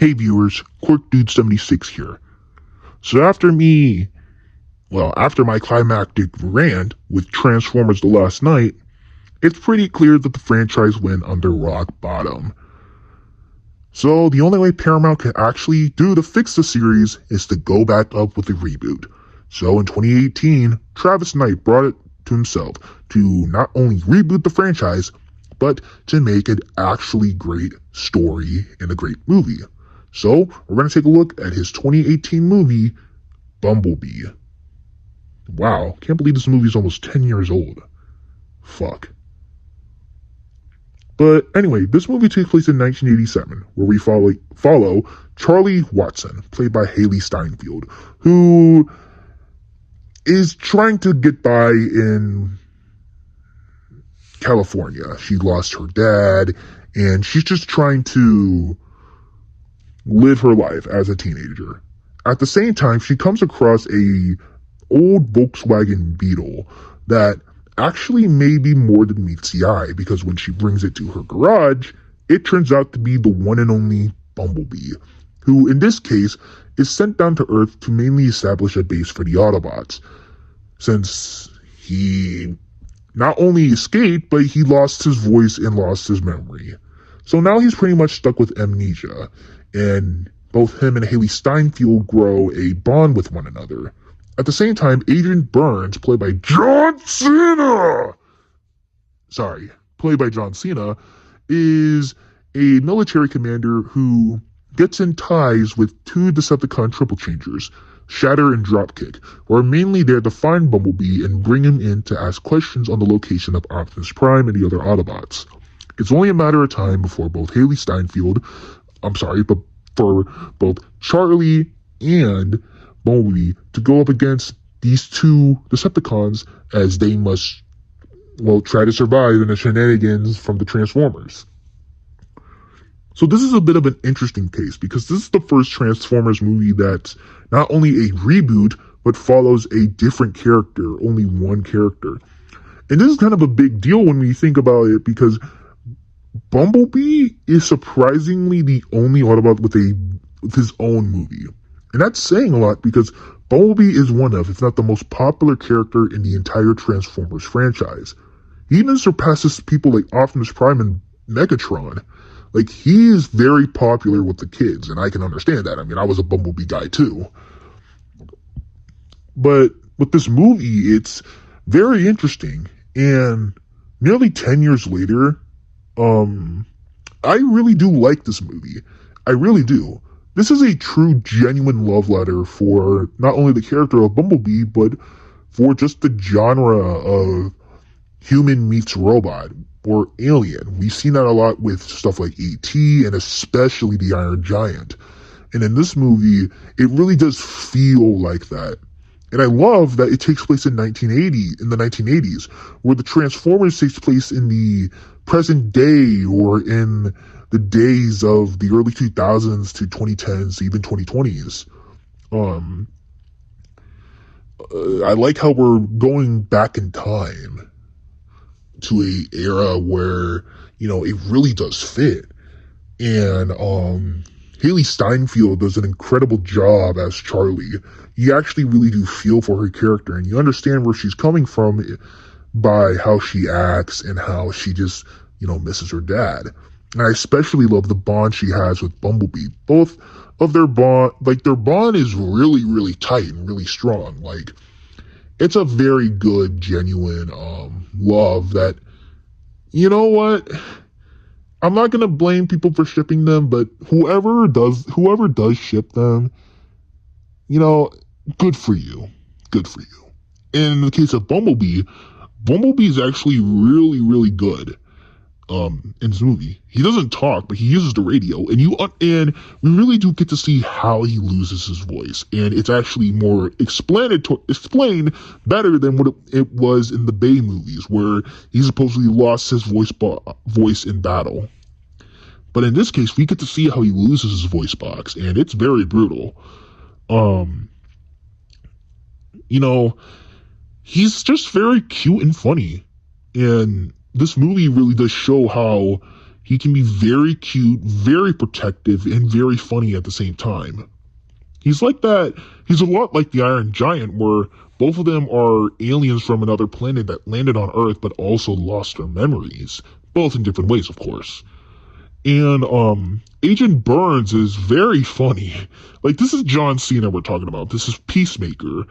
Hey viewers, QuirkDude76 here. So after my climactic rant with Transformers The Last Night, it's pretty clear that the franchise went under rock bottom. So the only way Paramount can actually do to fix the series is to go back up with a reboot. So in 2018, Travis Knight brought it to himself to not only reboot the franchise, but to make an actually great story and a great movie. So, we're going to take a look at his 2018 movie, Bumblebee. Wow, can't believe this movie is almost 10 years old. Fuck. But anyway, this movie takes place in 1987, where we follow Charlie Watson, played by Hailee Steinfeld, who is trying to get by in California. She lost her dad, and she's just trying to live her life as a teenager. At the same time, she comes across a old Volkswagen Beetle that actually may be more than meets the eye, because when she brings it to her garage, it turns out to be the one and only Bumblebee, who in this case is sent down to Earth to mainly establish a base for the Autobots, since he not only escaped, but he lost his voice and lost his memory. So now he's pretty much stuck with amnesia, and both him and Hailee Steinfeld grow a bond with one another. At the same time, Agent Burns, played by John Cena, is a military commander who gets in ties with two Decepticon triple changers, Shatter and Dropkick, who are mainly there to find Bumblebee and bring him in to ask questions on the location of Optimus Prime and the other Autobots. It's only a matter of time before for both Charlie and Bumblebee to go up against these two Decepticons, as they must, try to survive in the shenanigans from the Transformers. So this is a bit of an interesting case, because this is the first Transformers movie that's not only a reboot, but follows a different character, only one character. And this is kind of a big deal when we think about it, because Bumblebee is surprisingly the only Autobot with his own movie. And that's saying a lot, because Bumblebee is one of, if not the most popular character in the entire Transformers franchise. He even surpasses people like Optimus Prime and Megatron. Like, he is very popular with the kids, and I can understand that. I mean, I was a Bumblebee guy too. But with this movie, it's very interesting. And nearly 10 years later, I really do like this movie. I really do. This is a true, genuine love letter for not only the character of Bumblebee, but for just the genre of human meets robot or alien. We've seen that a lot with stuff like E.T. and especially the Iron Giant. And in this movie, it really does feel like that. And I love that it takes place in the 1980s, where the Transformers takes place in the present day, or in the days of the early 2000s to 2010s, even 2020s. I like how we're going back in time to a era where, it really does fit. And Hailee Steinfeld does an incredible job as Charlie. You actually really do feel for her character, and you understand where she's coming from by how she acts and how she just, misses her dad. And I especially love the bond she has with Bumblebee. Both of their bond is really, really tight and really strong. Like, it's a very good, genuine love that, you know what? I'm not gonna blame people for shipping them, but whoever does ship them, good for you. Good for you. And in the case of Bumblebee is actually really, really good in this movie. He doesn't talk, but he uses the radio, and we really do get to see how he loses his voice, and it's actually more explained better than what it was in the Bay movies, where he supposedly lost his voice in battle. But in this case, we get to see how he loses his voice box, and it's very brutal. He's just very cute and funny, and this movie really does show how He can be very cute, very protective, and very funny at the same time. He's like that. He's a lot like the Iron Giant, where both of them are aliens from another planet that landed on Earth but also lost their memories. Both in different ways, of course. And Agent Burns is very funny. Like, this is John Cena we're talking about. This is Peacemaker.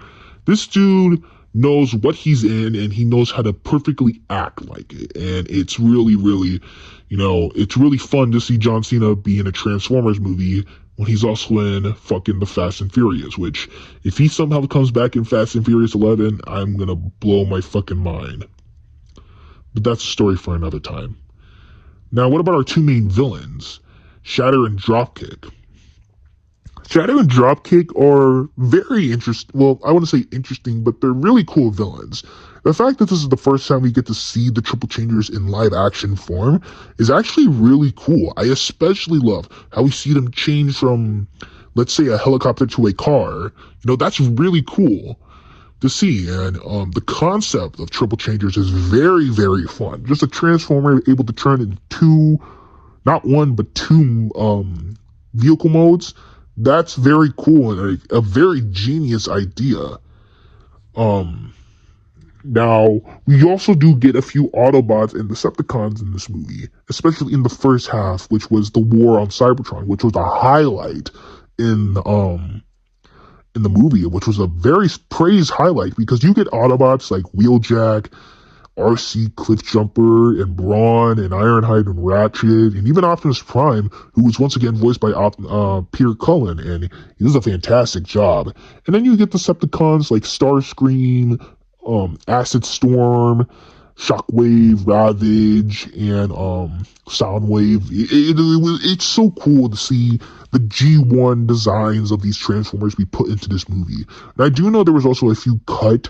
This dude knows what he's in, and he knows how to perfectly act like it. And it's really, really, it's really fun to see John Cena be in a Transformers movie when he's also in fucking the Fast and Furious, which, if he somehow comes back in Fast and Furious 11, I'm gonna blow my fucking mind. But that's a story for another time. Now, what about our two main villains, Shatter and Dropkick? Shatter and Dropkick are very interesting. Well, I want to say interesting, but they're really cool villains. The fact that this is the first time we get to see the Triple Changers in live action form is actually really cool. I especially love how we see them change from, let's say, a helicopter to a car. That's really cool to see. And the concept of Triple Changers is very, very fun. Just a Transformer able to turn into two, not one, but two vehicle modes. That's very cool and a very genius idea. Now, we also do get a few Autobots and Decepticons in this movie, especially in the first half, which was the war on Cybertron, which was a highlight in the movie, which was a very praised highlight because you get Autobots like Wheeljack, RC Cliffjumper, and Brawn, and Ironhide, and Ratchet, and even Optimus Prime, who was once again voiced by Peter Cullen, and he does a fantastic job. And then you get Decepticons like Starscream, Acid Storm, Shockwave, Ravage, and Soundwave. It's so cool to see the G1 designs of these Transformers be put into this movie. And I do know there was also a few cut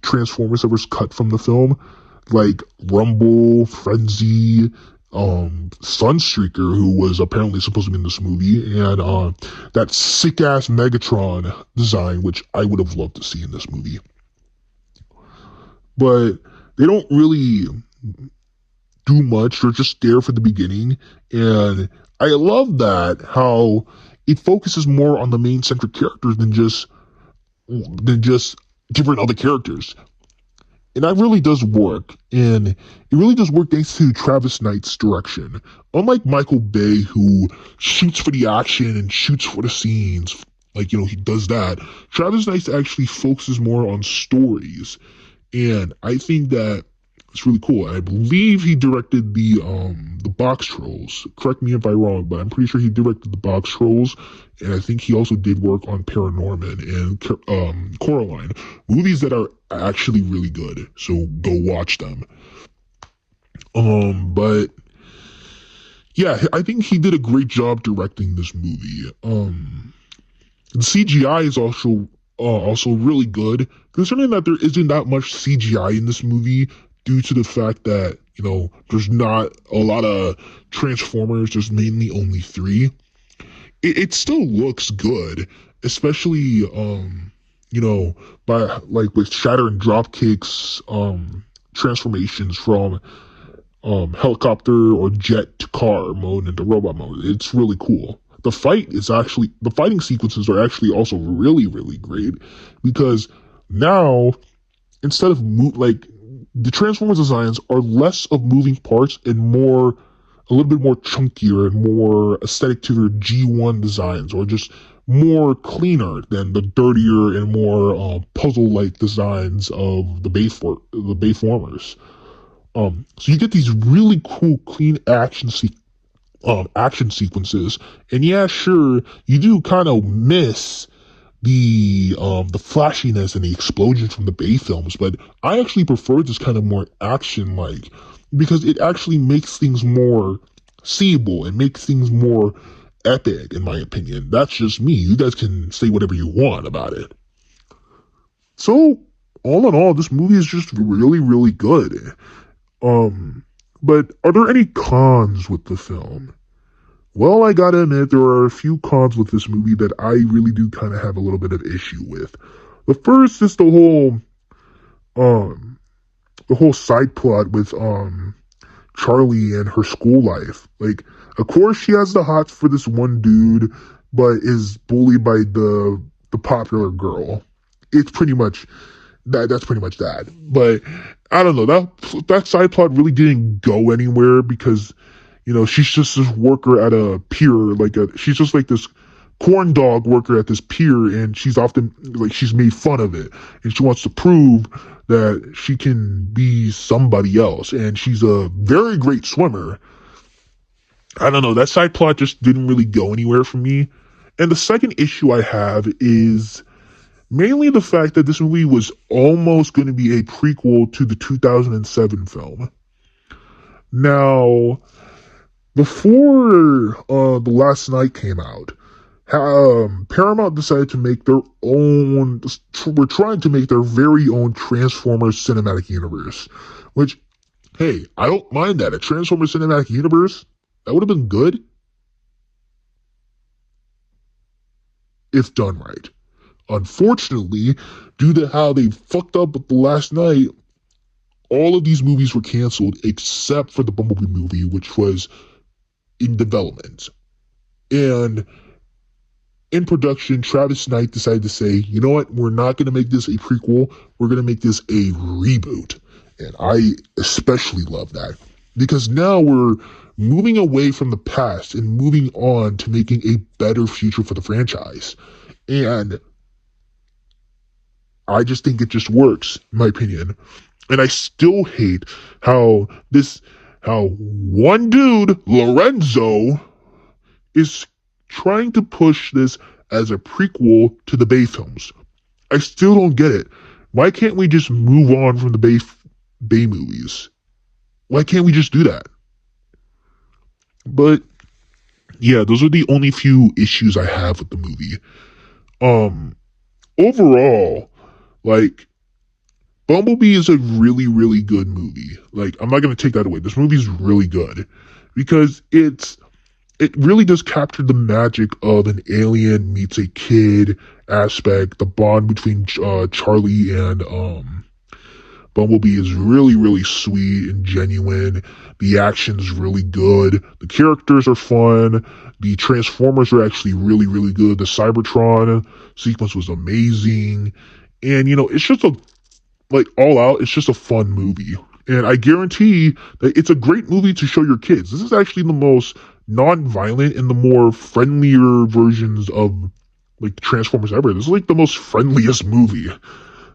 Transformers that was cut from the film, like Rumble, Frenzy, Sunstreaker, who was apparently supposed to be in this movie, and that sick-ass Megatron design, which I would have loved to see in this movie. But they don't really do much. They're just there for the beginning, and I love that, how it focuses more on the main centric characters than just different other characters. And that really does work. And it really does work thanks to Travis Knight's direction. Unlike Michael Bay, who shoots for the action and shoots for the scenes, he does that, Travis Knight actually focuses more on stories. And I think that it's really cool. I believe he directed the Box Trolls. Correct me if I'm wrong, but I'm pretty sure he directed the Box Trolls, and I think he also did work on Paranorman and Coraline, movies that are actually really good. So go watch them. But yeah, I think he did a great job directing this movie. The CGI is also really good, considering that there isn't that much CGI in this movie, due to the fact that, there's not a lot of Transformers, there's mainly only 3. It still looks good, especially, by, with Shatter and Dropkick's, transformations from, helicopter or jet to car mode into robot mode. It's really cool. The fighting sequences are actually also really, really great, because now, instead of the Transformers designs are less of moving parts and a little bit more chunkier and more aesthetic to their G1 designs, or just more cleaner than the dirtier and more puzzle-like designs of the Bayformers. So you get these really cool, clean action sequences, and yeah, sure, you do kind of miss the flashiness and the explosions from the Bay films, but I actually prefer this kind of more action-like, because it actually makes things more seeable and makes things more epic, in my opinion. That's just me. You guys can say whatever you want about it. So, all in all, this movie is just really, really good. But are there any cons with the film? Well, I gotta admit, there are a few cons with this movie that I really do kind of have a little bit of issue with. The first is the whole side plot with, Charlie and her school life. Like, of course she has the hots for this one dude, but is bullied by the popular girl. It's pretty much that's pretty much that. But I don't know, that side plot really didn't go anywhere because, she's just this worker at a pier, she's just like this corn dog worker at this pier, and she's often like she's made fun of it, and she wants to prove that she can be somebody else, and she's a very great swimmer. I don't know, that side plot just didn't really go anywhere for me. And the second issue I have is mainly the fact that this movie was almost going to be a prequel to the 2007 film. Now, before The Last Night came out, Paramount decided to make their own, we're trying to make their very own Transformers cinematic universe, which, hey, I don't mind that. A Transformers cinematic universe, that would have been good if done right. Unfortunately, due to how they fucked up with The Last Night, all of these movies were canceled except for the Bumblebee movie, which was in development. And in production, Travis Knight decided to say, you know what, we're not going to make this a prequel, we're going to make this a reboot. And I especially love that, because now we're moving away from the past and moving on to making a better future for the franchise. And I just think it just works, in my opinion. And I still hate how one dude, Lorenzo, is trying to push this as a prequel to the Bay films. I still don't get it. Why can't we just move on from the Bay movies? Why can't we just do that? But yeah, those are the only few issues I have with the movie. Overall, like, Bumblebee is a really, really good movie. Like, I'm not going to take that away. This movie's really good because it really does capture the magic of an alien meets a kid aspect. The bond between Charlie and Bumblebee is really, really sweet and genuine. The action's really good. The characters are fun. The Transformers are actually really, really good. The Cybertron sequence was amazing. And, it's just all out, it's just a fun movie. And I guarantee that it's a great movie to show your kids. This is actually the most non-violent and the more friendlier versions of, Transformers ever. This is, the most friendliest movie.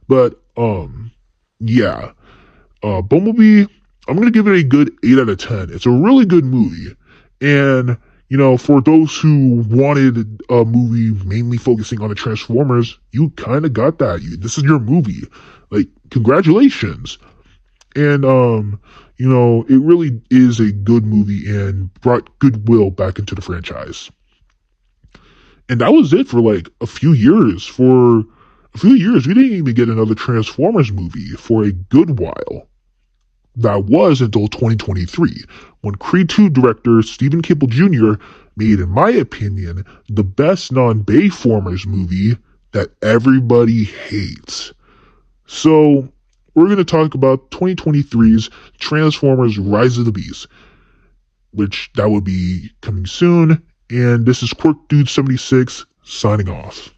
But, yeah. Bumblebee, I'm going to give it a good 8 out of 10. It's a really good movie. And, for those who wanted a movie mainly focusing on the Transformers, you kind of got that. This is your movie. Congratulations. And, it really is a good movie and brought goodwill back into the franchise. And that was it for a few years. For a few years, we didn't even get another Transformers movie for a good while. That was until 2023, when Creed 2 director Stephen Caple Jr. made, in my opinion, the best non-Bayformers movie that everybody hates. So, we're going to talk about 2023's Transformers Rise of the Beast, which that will be coming soon. And this is Quirk Dude 76 signing off.